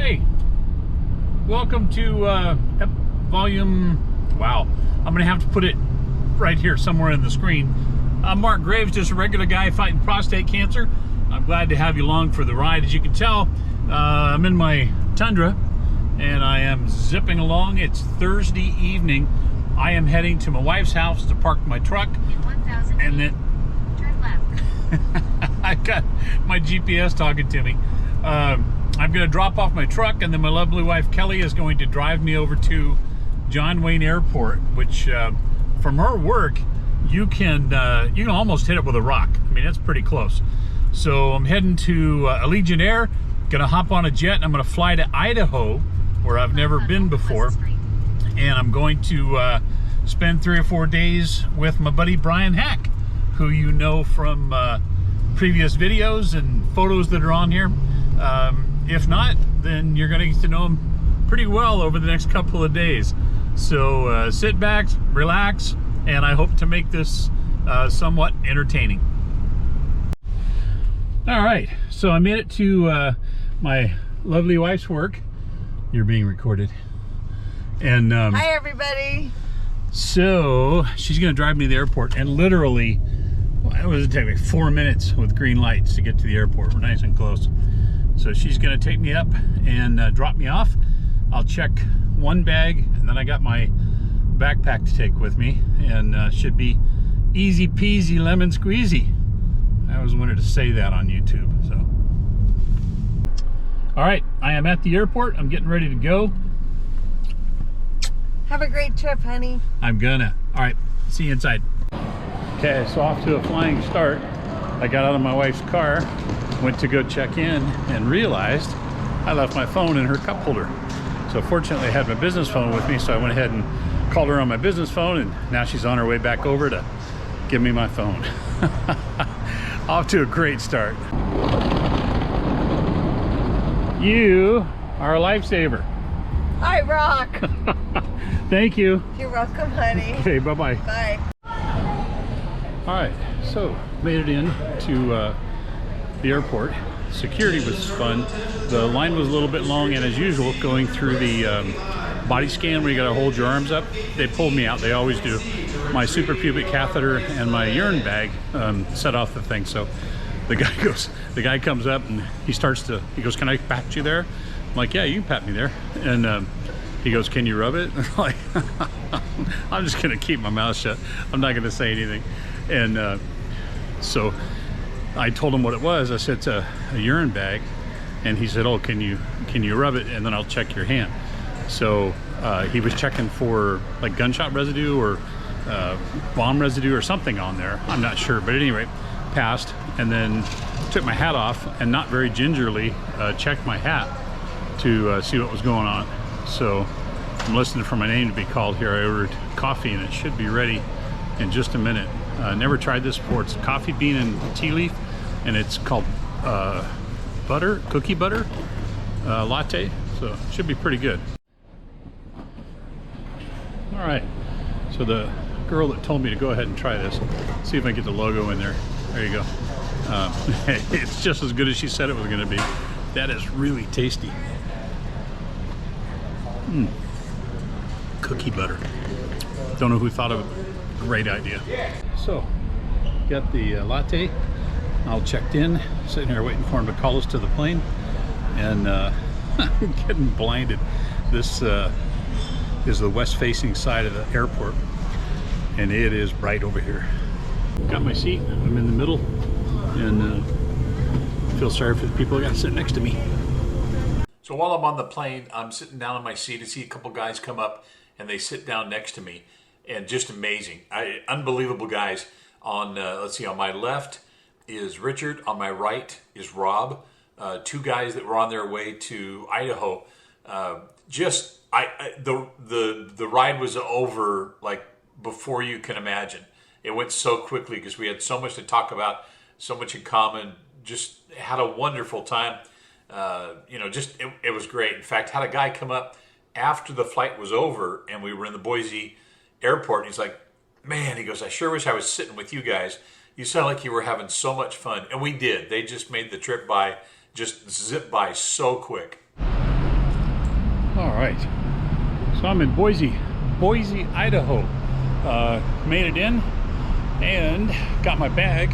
Hey, welcome to volume, wow, I'm gonna have to put it right here somewhere in the screen. I'm Mark Graves, just a regular guy fighting prostate cancer. I'm glad to have you along for the ride. As you can tell, I'm in my Tundra and I am zipping along. It's Thursday evening. I am heading to my wife's house to park my truck. In 1,000 and feet, then turn left. I got my GPS talking to me. I'm going to drop off my truck, and then my lovely wife Kelly is going to drive me over to John Wayne Airport, which from her work you can almost hit it with a rock. I mean, that's pretty close. So I'm heading to Allegiant Air, going to hop on a jet, and I'm going to fly to Idaho, where I've never been before, and I'm going to spend 3 or 4 days with my buddy Brian Haack, who you know from previous videos and photos that are on here. If not, then you're going to get to know him pretty well over the next couple of days. So sit back, relax, and I hope to make this somewhat entertaining. All right, so I made it to my lovely wife's work. You're being recorded. And hi, everybody. So she's going to drive me to the airport, and literally, well, it was take me 4 minutes with green lights to get to the airport. We're nice and close. So she's going to take me up and drop me off. I'll check one bag, and then I got my backpack to take with me, and should be easy peasy lemon squeezy. I always wanted to say that on YouTube. So, all right, I am at the airport. I'm getting ready to go. Have a great trip, honey. I'm gonna. All right, see you inside. Okay, so off to a flying start. I got out of my wife's car, went to go check in, and realized I left my phone in her cup holder. So fortunately I had my business phone with me, so I went ahead and called her on my business phone, and now she's on her way back over to give me my phone. Off to a great start. You are a lifesaver. I rock. Thank you. You're welcome, honey. Okay, bye-bye. Bye. All right, so made it in to the airport. Security was fun. The line was a little bit long, and as usual, going through the body scan where you gotta hold your arms up, they pulled me out. They always do. My suprapubic catheter and my urine bag set off the thing. So the guy comes up and he goes, "Can I pat you there?" I'm like, "Yeah, you can pat me there." And he goes, "Can you rub it?" I'm like, I'm just gonna keep my mouth shut. I'm not gonna say anything. And so I told him what it was. I said, "It's a urine bag." And he said, "Oh, can you rub it, and then I'll check your hand." So he was checking for like gunshot residue or bomb residue or something on there. I'm not sure, but at any rate, passed. And then took my hat off and not very gingerly checked my hat to see what was going on. So I'm listening for my name to be called here. I ordered coffee, and it should be ready in just a minute. Never tried this before. It's coffee bean and tea leaf, and it's called cookie butter latte. So it should be pretty good. All right, so the girl that told me to go ahead and try this, see if I can get the logo in there. There you go. It's just as good as she said it was going to be. That is really tasty. Cookie butter. Don't know who thought of it. Great idea. So, got the latte. All checked in, sitting here waiting for him to call us to the plane, and I'm getting blinded. This is the west-facing side of the airport, and it is right over here. Got my seat. I'm in the middle, and feel sorry for the people that got to sit next to me. So while I'm on the plane, I'm sitting down in my seat. I see a couple guys come up, and they sit down next to me. And just amazing, unbelievable guys. On let's see, on my left is Richard, on my right is Rob. 2 guys that were on their way to Idaho. The ride was over like before you can imagine. It went so quickly because we had so much to talk about, so much in common. Just had a wonderful time. It was great. In fact, had a guy come up after the flight was over, and we were in the Boise airport, and he's like, "Man," he goes, "I sure wish I was sitting with you guys. You sound like you were having so much fun." And we did. They just made the trip just zip by so quick. right, so I'm in Boise, Idaho. Made it in and got my bag,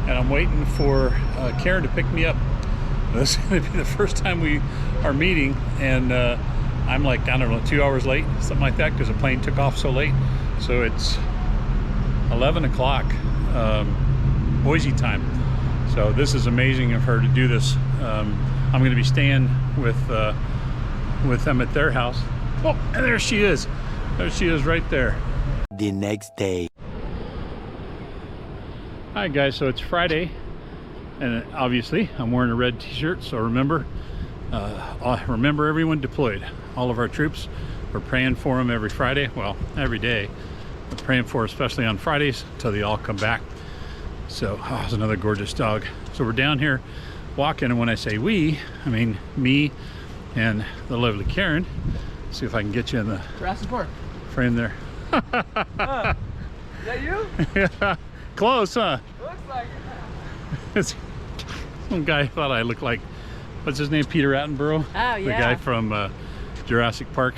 and I'm waiting for Karen to pick me up. This is going to be the first time we are meeting, and I'm like, I don't know, 2 hours late, something like that, because the plane took off so late. So it's 11 o'clock Boise time. So this is amazing of her to do this. I'm going to be staying with them at their house. Oh, and there she is. There she is right there. The next day. Hi guys, so it's Friday, and obviously I'm wearing a red t-shirt, so remember everyone deployed. All of our troops, we're praying for them every Friday, well, every day. We're praying for, especially on Fridays, until they all come back. So, oh, it's another gorgeous dog. So we're down here walking, and when I say we, I mean me and the lovely Karen. Let's see if I can get you in the Jurassic Park. frame there. Is that you? Yeah, close, huh? Looks like It's, some guy thought I looked like, what's his name, Peter Attenborough? Oh, yeah. The guy from Jurassic Park.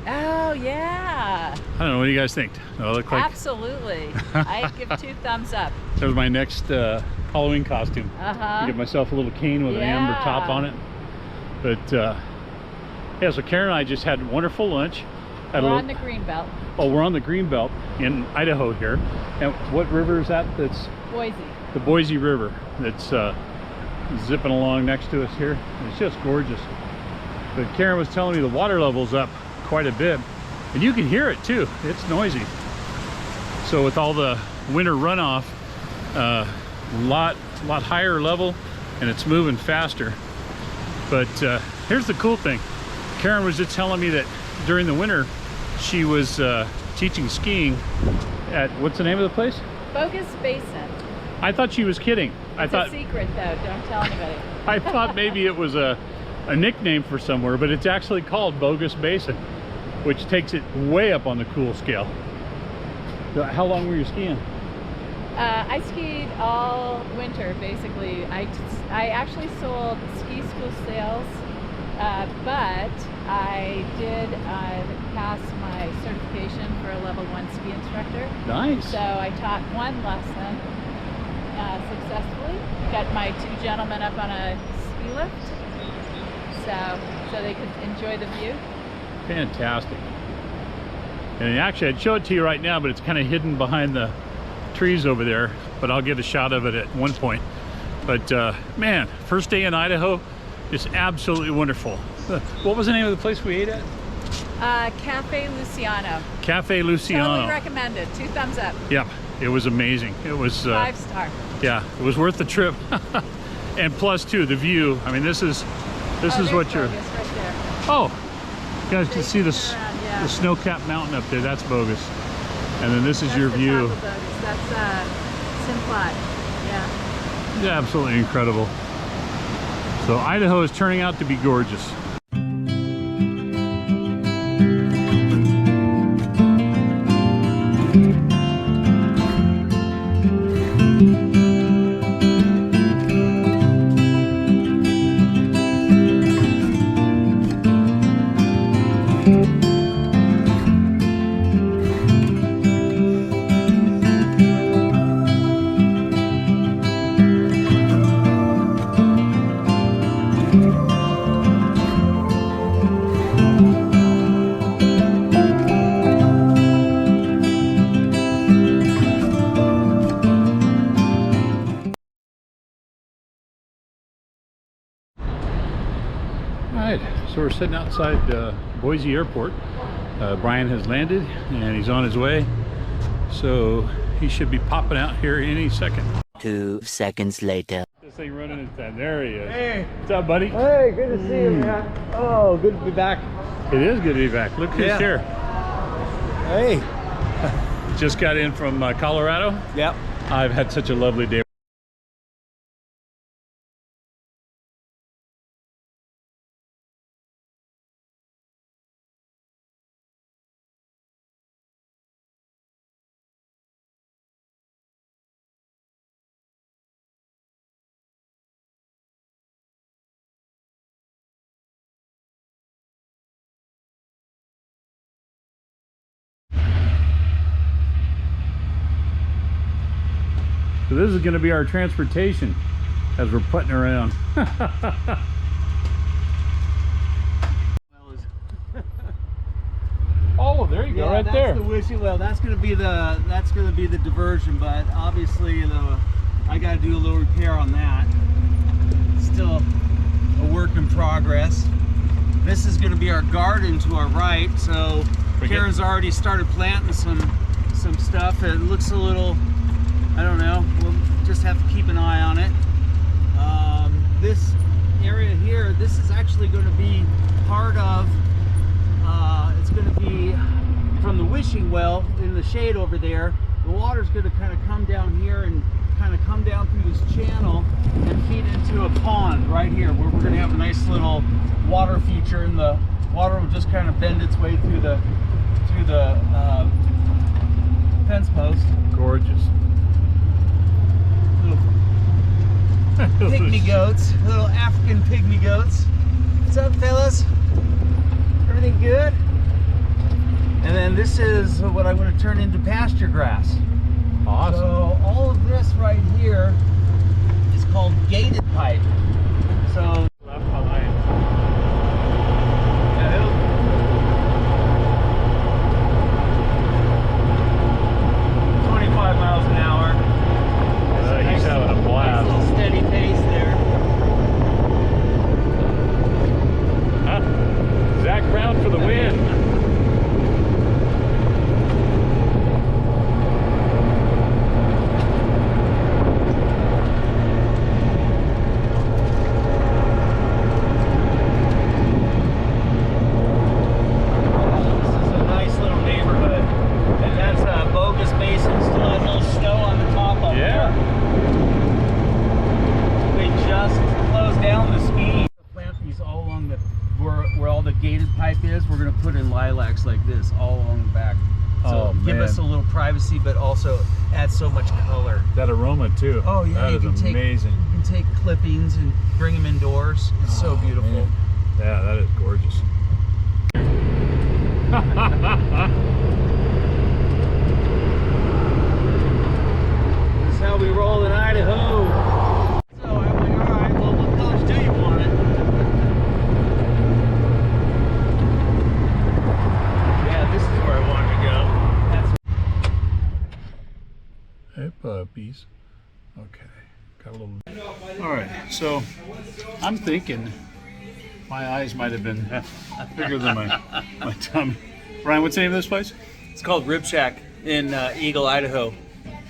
Oh, yeah. I don't know, what do you guys think? Do I look like? Absolutely. I give 2 thumbs up. That was my next Halloween costume. Uh-huh. Get myself a little cane with an amber top on it. But yeah, so Karen and I just had wonderful lunch. Had We're a on the green belt. Oh, we're on the green belt in Idaho here. And what river is that? That's Boise. the Boise River. That's zipping along next to us here. It's just gorgeous. But Karen was telling me the water level's up quite a bit, and you can hear it too. It's noisy. So with all the winter runoff, lot higher level, and it's moving faster. But here's the cool thing. Karen was just telling me that during the winter she was teaching skiing at, what's the name of the place? Bogus Basin. I thought she was kidding. It's a secret though, don't tell anybody. I thought maybe it was a nickname for somewhere, but it's actually called Bogus Basin, which takes it way up on the cool scale. How long were you skiing? I skied all winter, basically. I actually sold ski school sales, but I did pass my certification for a level 1 ski instructor. Nice. So I taught 1 lesson successfully. Got my 2 gentlemen up on a ski lift, so they could enjoy the view. Fantastic. And actually, I'd show it to you right now, but it's kind of hidden behind the trees over there, but I'll get a shot of it at one point. But man, first day in Idaho, just absolutely wonderful. What was the name of the place we ate at? Cafe Luciano. Cafe Luciano. Totally recommended. 2 thumbs up. Yep, it was amazing. It was 5 star. yeah, it was worth the trip. And plus too, the view. I mean, this is what you're. Bogus right there. Oh, you guys can see this, around, yeah. the snow-capped mountain up there. That's Bogus. And then this is That's your the view. top of Bogus. That's Simplot. Yeah. Yeah, absolutely incredible. So Idaho is turning out to be gorgeous. Alright, so we're sitting outside Boise Airport. Brian has landed and he's on his way. So he should be popping out here any second. 2 seconds later. This thing running into that. There he is. Hey. What's up, buddy? Hey, good to see you, man. Oh, good to be back. It is good to be back. Look who's Yeah. here. Hey. Just got in from Colorado. Yep. I've had such a lovely day. So this is going to be our transportation as we're putting around. Oh, there you go, right that's there. The wishing well. That's gonna be the diversion, but obviously I got to do a little repair on that. Still a work in progress. This is gonna be our garden to our right. So Karen's already started planting some stuff. It looks a little, I don't know. We'll just have to keep an eye on it. This area here, this is actually going to be part of. It's going to be from the wishing well in the shade over there. The water's going to kind of come down here and kind of come down through this channel and feed into a pond right here, where we're going to have a nice little water feature, and the water will just kind of bend its way through the fence post. Gorgeous. Little pygmy goats, little African pygmy goats. What's up, fellas? Everything good? And then this is what I'm going to turn into pasture grass. Awesome. So all of this right here is called gated pipe. So Left behind. yeah, it'll, 25 miles an hour. He's having a Nice blast. little steady pace there. Huh? Zach Brown for the win. This is a nice little neighborhood. And that's a bogus basin, still has a little snow on the top of it. Yeah. They just closed down the ski. Plant these all along the where all the gated pipe is. We're gonna put in lilacs like this all along the back. So Oh, give us a man. little privacy, but also add so much color. That aroma too. Oh yeah, That you is can take amazing. you can take clippings and bring them indoors. It's so Oh, beautiful. man. Yeah, that is gorgeous. This is how we roll in Idaho. So I'm like, all right, well, what colors do you want it? Yeah, this is where I wanted to go. That's Hey puppies. Okay. Got a little. All right. So I'm thinking my eyes might have been bigger than my tummy. Ryan, what's the name of this place? It's called Rib Shack in Eagle, Idaho.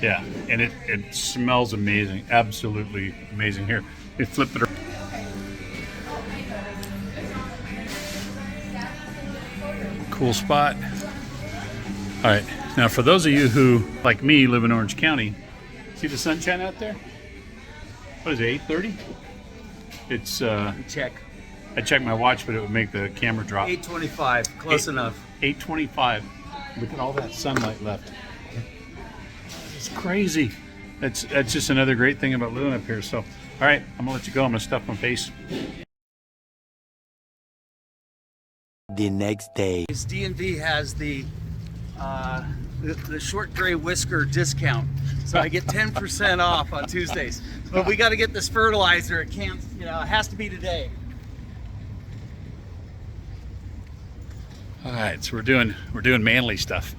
Yeah, and it smells amazing. Absolutely amazing. Here, you flip it around. Cool spot. All right. Now, for those of you who, like me, live in Orange County, see the sunshine out there? What is it, 8:30? It's, Check. I checked my watch, but it would make the camera drop. 825, close enough. 8:25. Look at all that sunlight left. It's crazy. That's just another great thing about living up here. So, all right, I'm gonna let you go. I'm gonna stuff my face. The next day. D&D has the short gray whisker discount, so I get 10% off on Tuesdays. But we got to get this fertilizer. It can't, it has to be today. All right, so we're doing manly stuff,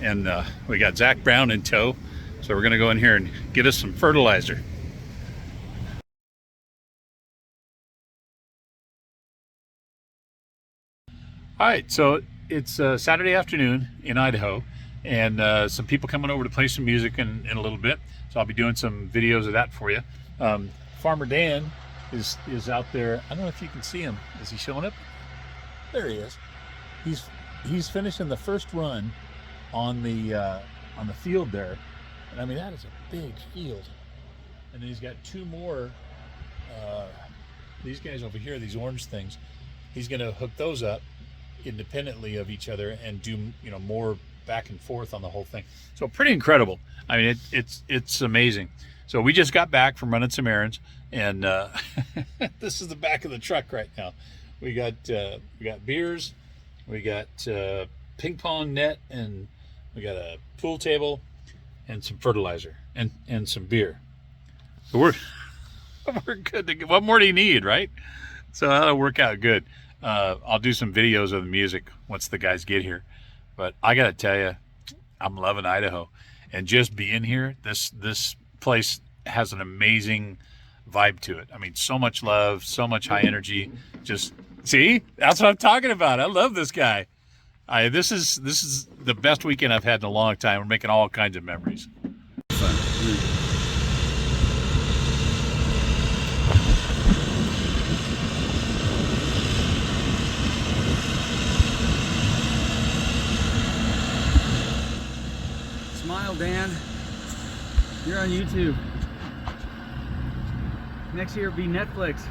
and we got Zach Brown in tow. So we're gonna go in here and get us some fertilizer. All right, so it's Saturday afternoon in Idaho, and some people coming over to play some music in a little bit. So I'll be doing some videos of that for you. Farmer Dan is out there. I don't know if you can see him. Is he showing up? There he is. He's finishing the first run on the field there, and I mean that is a big field. And then he's got two more. These guys over here, these orange things. He's going to hook those up independently of each other and do more back and forth on the whole thing. So pretty incredible. I mean it's amazing. So we just got back from running some errands, and this is the back of the truck right now. We got beers, we got ping pong net, and we got a pool table and some fertilizer. and some beer. So we're good to go. What more do you need, right? So that'll work out good. I'll do some videos of the music once the guys get here. But I gotta tell you, I'm loving Idaho, and just being here, this place has an amazing vibe to it. I mean, so much love, so much high energy. Just see, that's what I'm talking about. I love this guy. This is the best weekend I've had in a long time. We're making all kinds of memories. Smile, Dan. You're on YouTube. Next year it'll be Netflix.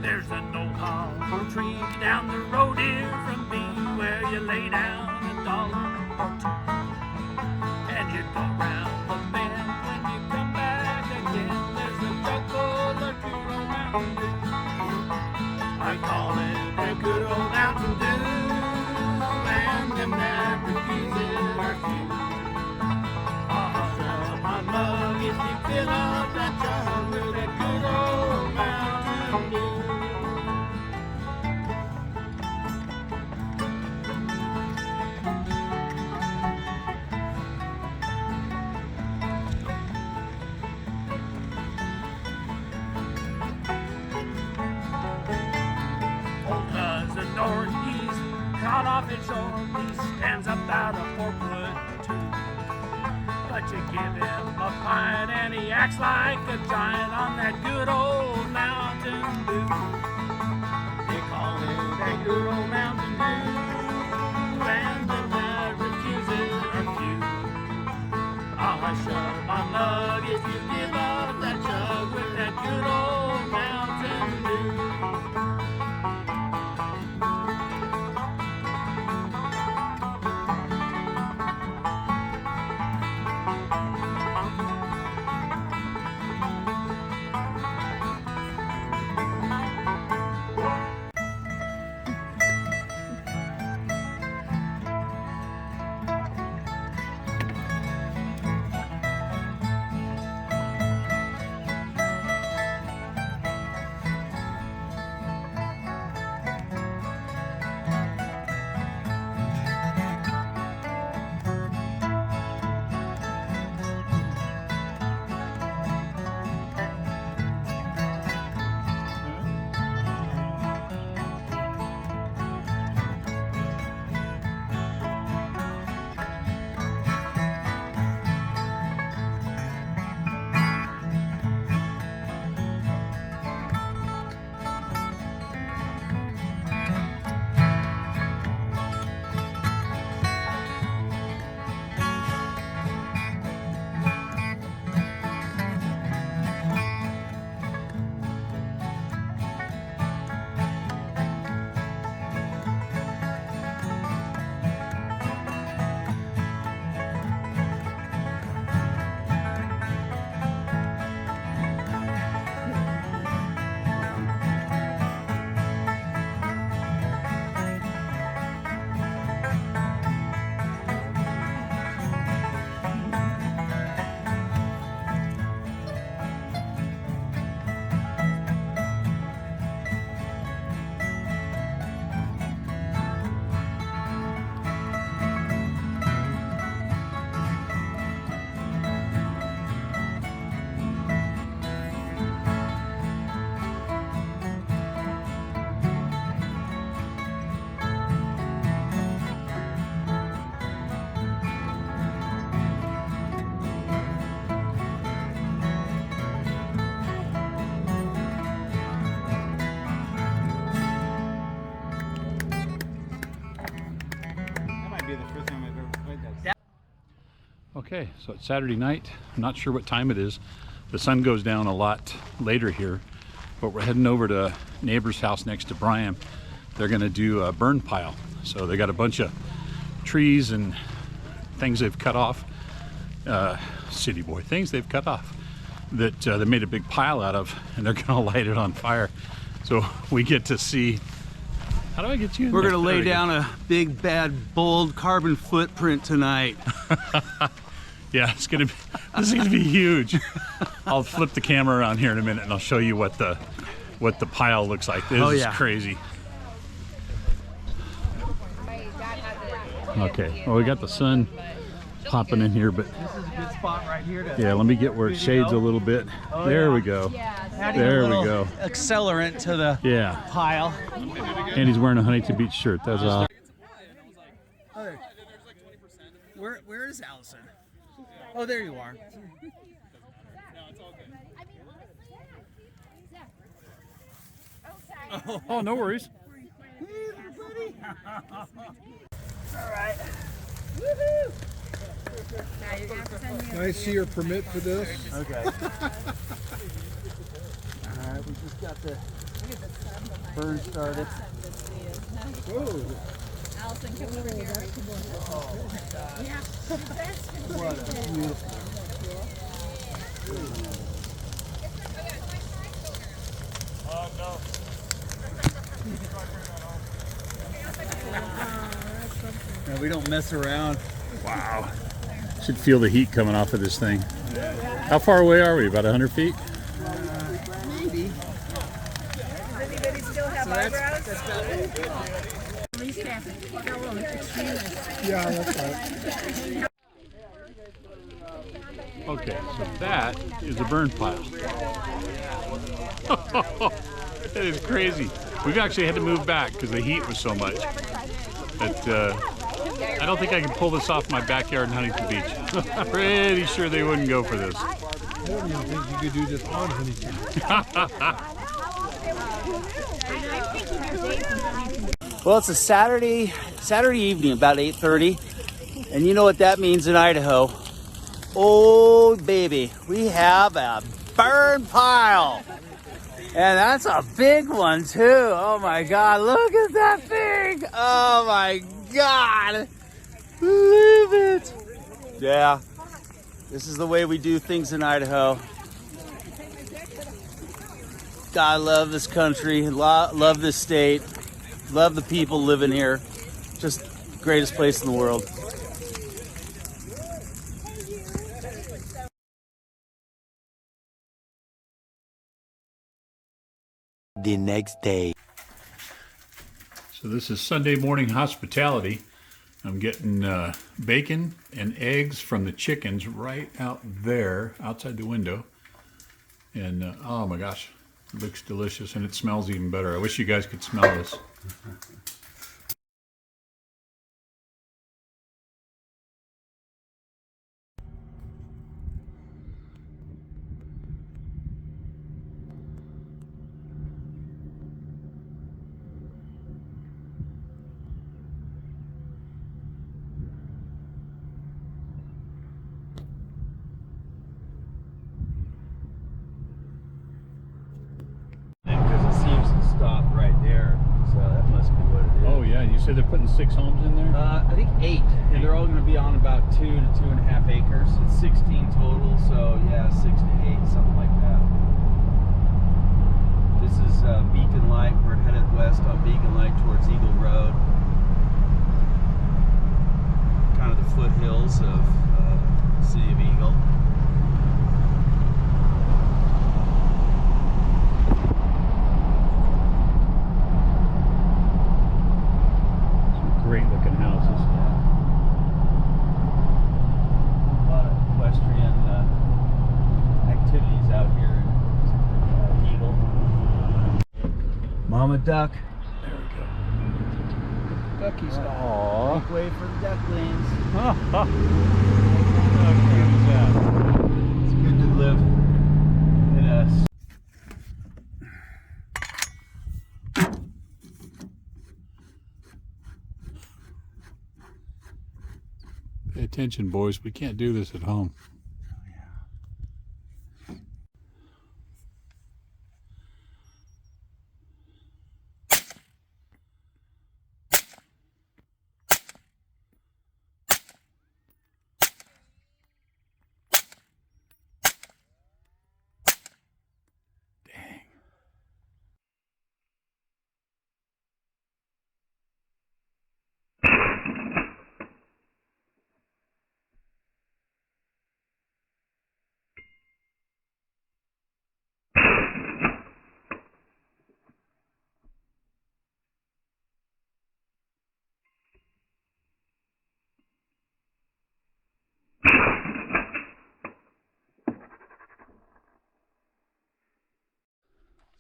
There's an old hollow tree down the road here from me, where you lay down $1 or two, and you go round the bend. When you come back again, there's a jug full of good old Mountain Dew. I call it a good old Mountain Dew, and them that refuse it are few. I'll fill my mug if you fill up that jug with that good old Mountain Dew. Northeast, caught off his shore, he stands about a 4'2". But you give him a pint and he acts like a giant on that good old Mountain Dew. They call it that good old Mountain Dew, and the that refuse it are few. I'll hush up my mug if you give up that jug with that good old Mountain Dew. Okay, so it's Saturday night. I'm not sure what time it is. The sun goes down a lot later here, but we're heading over to a neighbor's house next to Brian. They're gonna do a burn pile. So they got a bunch of trees and things they've cut off, city boy things they've cut off that they made a big pile out of, and they're gonna light it on fire. So we get to see. How do I get you in We're there? gonna There lay we go. down a big, bad, bold carbon footprint tonight. Yeah, it's gonna be. This is gonna be huge. I'll flip the camera around here in a minute, and I'll show you what the pile looks like. This is crazy. Okay. Well, we got the sun popping in here, but This is a good spot right here to yeah, let me get where it shades a little bit. There we go. adding a There we little go. accelerant to the Yeah. pile. And he's wearing a Huntington Beach shirt. That's awesome. Where is Allison? Oh, there you are. Oh, no worries. Can I see your permit for this? Okay. All right, we just got the burn started. Oh, Allison, come over here. What a beautiful. No, we don't mess around. Wow. Should feel the heat coming off of this thing. How far away are we? About 100 feet? Maybe. Does anybody still have eyebrows? yeah, that's right. Okay, so that is a burn pile. That is crazy. We've actually had to move back because the heat was so much. But I don't think I can pull this off my backyard in Huntington Beach. Pretty sure they wouldn't go for this. I don't even think you could do this on Huntington. Well, it's a Saturday evening, about 8:30, and you know what that means in Idaho. Oh, baby, we have a burn pile, and that's a big one too. Oh my God, look at that thing! Oh my God, believe it? Yeah, this is the way we do things in Idaho. God, I love this country, love this state. Love the people living here. Just the greatest place in the world. The next day. So this is Sunday morning hospitality. I'm getting bacon and eggs from the chickens right out there, outside the window. And oh my gosh, it looks delicious and it smells even better. I wish you guys could smell this. Because it seems to stop right there, so that must be what it is. Oh yeah, you said they're putting 6 homes in there? I think 8, and they're all going to be on about 2 to 2.5 acres. It's 16 total, so yeah, 6 to 8, something like that. This is Beacon Light. We're headed west on Beacon Light towards Eagle Road. Kind of the foothills of the city of Eagle. Great looking houses. A lot of equestrian activities out here in Eagle. Mama duck. There we go. Ducky style. Aww. Make way for the ducklings. How cute is that? It's good to live in a Pay attention, boys. We can't do this at home.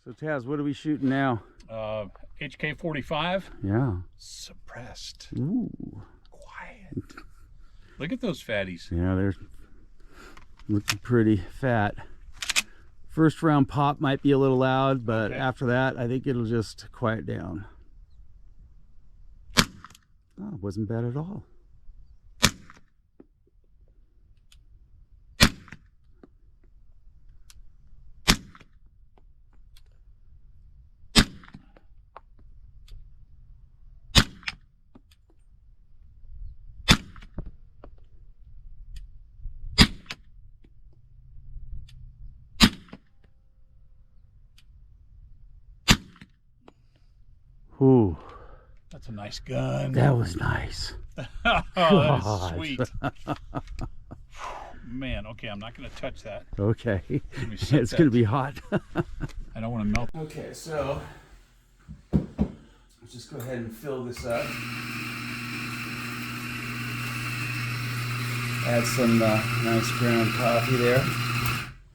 So Taz, what are we shooting now? HK 45. Yeah. Suppressed. Ooh. Quiet. Look at those fatties. Yeah, they're looking pretty fat. First round pop might be a little loud, but after that, I think it'll just quiet down. Oh, it wasn't bad at all. Ooh, That's a nice gun. that was nice. Oh, that's sweet. Man, okay, I'm not going to touch that. Okay, me it's set going to that. be hot. I don't want to melt. Okay, so let's just go ahead and fill this up. Add some nice ground coffee there,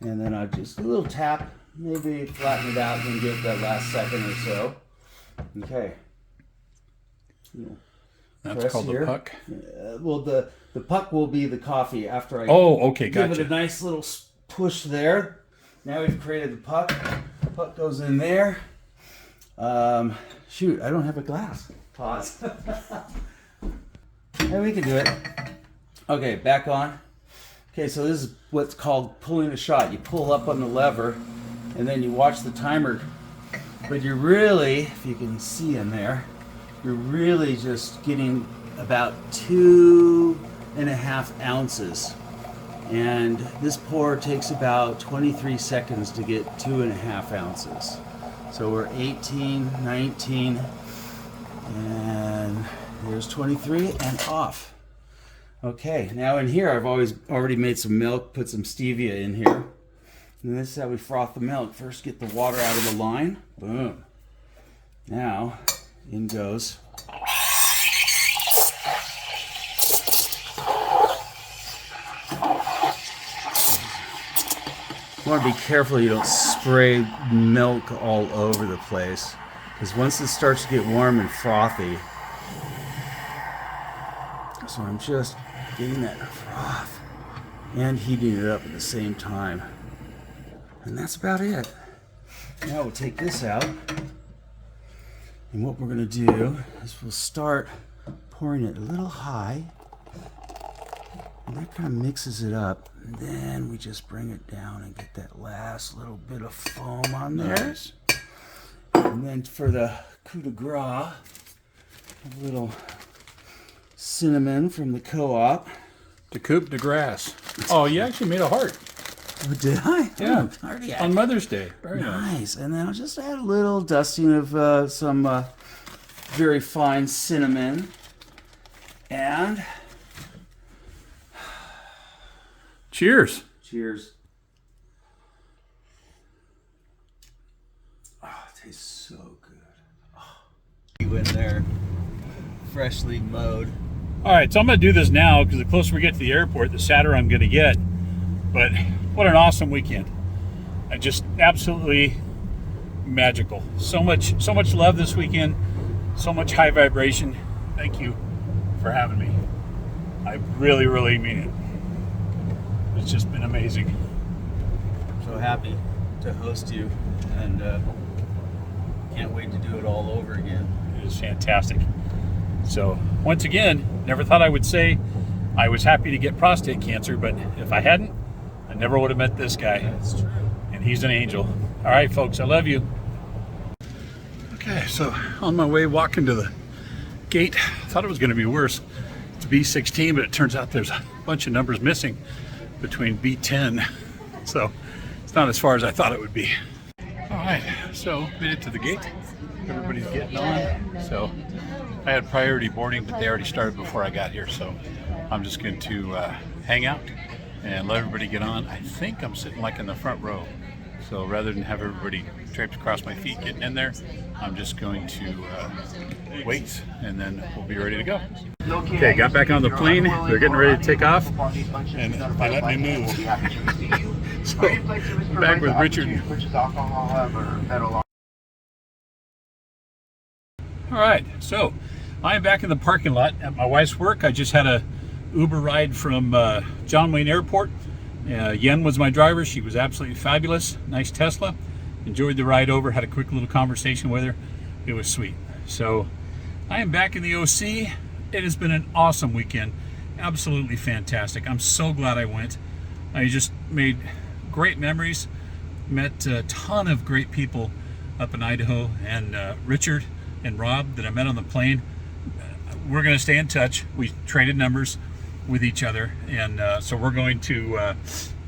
and then I just a little tap, maybe flatten it out and give that last second or so. Okay. That's Press called here. the puck. Well, the puck will be the coffee after I Oh, okay, give gotcha. it a nice little push there. Now we've created the puck. Puck goes in there. Shoot, I don't have a glass. Pause. And we can do it. Okay, back on. Okay, so this is what's called pulling a shot. You pull up on the lever, and then you watch the timer. But you're really, if you can see in there, you're really just getting about 2.5 ounces. And this pour takes about 23 seconds to get 2.5 ounces. So we're 18, 19, and there's 23 and off. Okay, now in here I've already made some milk, put some stevia in here. And this is how we froth the milk. First get the water out of the line. Boom. Now, in goes. You want to be careful you don't spray milk all over the place. Because once it starts to get warm and frothy, so I'm just getting that froth and heating it up at the same time. And that's about it. Now we'll take this out. And what we're going to do is we'll start pouring it a little high. And that kind of mixes it up. And then we just bring it down and get that last little bit of foam on there. Nice. And then for the coup de grace, a little cinnamon from the co-op. The coupe de grace. Oh, you actually made a heart. Oh, did I? Yeah. Oh, already On Mother's Day. Very nice. nice. And then I'll just add a little dusting of some very fine cinnamon. And Cheers. cheers. Oh, it tastes so good. Oh. You in there, freshly mowed. All right, so I'm going to do this now because the closer we get to the airport, the sadder I'm going to get. But what an awesome weekend. I just absolutely magical. So much love this weekend. So much high vibration. Thank you for having me. I really, really mean it. It's just been amazing. So happy to host you, and can't wait to do it all over again. It is fantastic. So once again, never thought I would say I was happy to get prostate cancer, but if I hadn't, I never would have met this guy. That's true. And he's an angel. All right, folks, I love you. Okay, so on my way walking to the gate, I thought it was going to be worse. It's B16, but it turns out there's a bunch of numbers missing between B10. So it's not as far as I thought it would be. All right, so made it to the gate. Everybody's getting on. So I had priority boarding, but they already started before I got here. So I'm just going to hang out and let everybody get on. I think I'm sitting like in the front row. So rather than have everybody draped across my feet getting in there, I'm just going to wait, and then we'll be ready to go. Okay, got back on the plane. They're getting ready to take off, and they let me move. So, I'm back with Richard. All right, so I am back in the parking lot at my wife's work. I just had a Uber ride from John Wayne Airport. Yen was my driver. She was absolutely fabulous. Nice Tesla. Enjoyed the ride over. Had a quick little conversation with her. It was sweet. So I am back in the OC. It has been an awesome weekend. Absolutely fantastic. I'm so glad I went. I just made great memories. Met a ton of great people up in Idaho. And Richard and Rob that I met on the plane. We're going to stay in touch. We traded numbers with each other, and so we're going to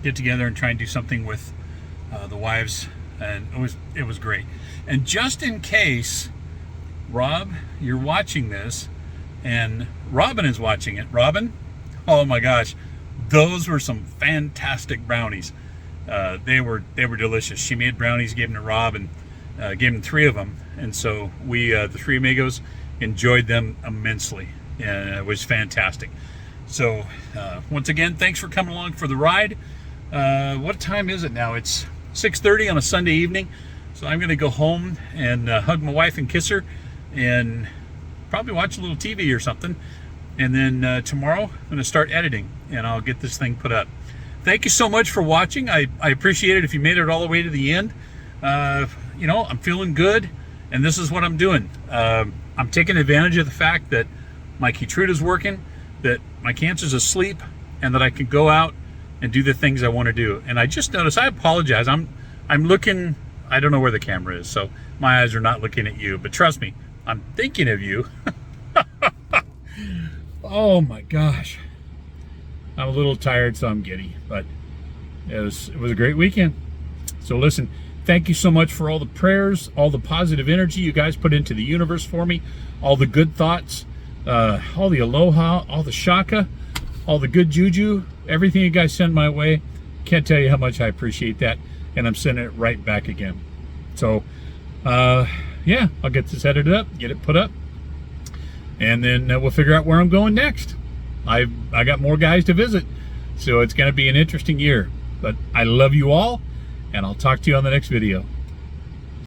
get together and try and do something with the wives, and it was great. And just in case, Rob, you're watching this, and Robin is watching it. Robin, oh my gosh, those were some fantastic brownies. They were delicious. She made brownies, gave them to Rob, and gave him 3 of them, and so we, the 3 amigos, enjoyed them immensely, and it was fantastic. So once again, thanks for coming along for the ride. What time is it now? It's 6:30 on a Sunday evening, so I'm going to go home and hug my wife and kiss her, and probably watch a little TV or something, and then tomorrow I'm going to start editing, and I'll get this thing put up. Thank you so much for watching. I appreciate it if you made it all the way to the end. You know, I'm feeling good, and this is what I'm doing. I'm taking advantage of the fact that my Keytruda's working, that my cancer's asleep, and that I can go out and do the things I want to do. And I just noticed, I apologize, I'm looking, I don't know where the camera is, so my eyes are not looking at you, but trust me, I'm thinking of you. Oh my gosh. I'm a little tired, so I'm giddy, but it was a great weekend. So listen, thank you so much for all the prayers, all the positive energy you guys put into the universe for me, all the good thoughts, all the aloha, all the shaka, all the good juju, everything you guys send my way. Can't tell you how much I appreciate that, and I'm sending it right back again. So, yeah, I'll get this edited up, get it put up, and then we'll figure out where I'm going next. I got more guys to visit, so it's going to be an interesting year. But I love you all, and I'll talk to you on the next video.